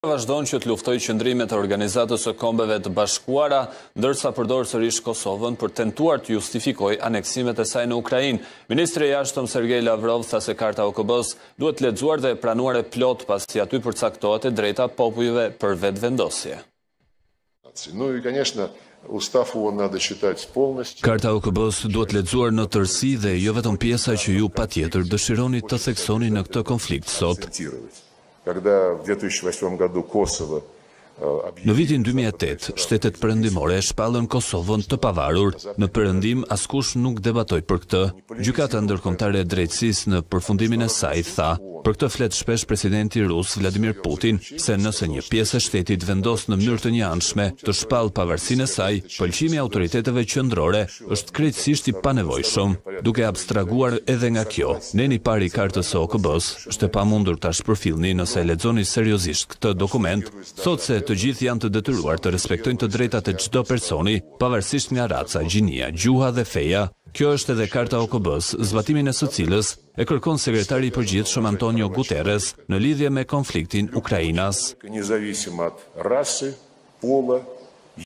Vazhdon që të luftoj qëndrimet e Organizatës së Kombeve të Bashkuara, ndërsa përdor sërish Kosovën për tentuar të justifikoj aneksimet e saj në Ukrainë. Ministri i Jashtëm Sergej Lavrov tha se Karta OKB-s duhet lexuar dhe pranuar e plot pasi aty përcaktohet e drejta popujve për vetëvendosje. Karta OKB-s duhet lexuar në tërësi dhe jo vetëm pjesa që ju patjetër dëshironi të theksoni në këtë konflikt sot. Në vitin 2008, shtetet perëndimore e shpallën Kosovën të pavarur. Në perëndim askush nuk debatoi për këtë. Gjykata ndërkombëtare e drejtësisë në përfundimin e saj tha: për këtë flet shpesh presidenti rus Vladimir Putin, se nëse një pjesë e shtetit vendos në mënyrë të njëanshme të shpallë pavarësinë e saj, pëlqimi i autoriteteve qendrore është krejtësisht i panevojshëm. Duke abstrahuar edhe nga kjo, neni i parë i kartës së OKB-s është e pamundur ta shpërfillni nëse e lexoni seriozisht këtë dokument, thotë se të gjithë janë të detyruar të respektojnë të drejtat e çdo personi, pavarësisht nga raca, gjinia, gjuha dhe feja. Kjo është edhe Karta OKB-s, zbatimin e së cilës e kërkon sekretari i përgjithshëm Antonio Guterres në lidhje me konfliktin Ukrainas.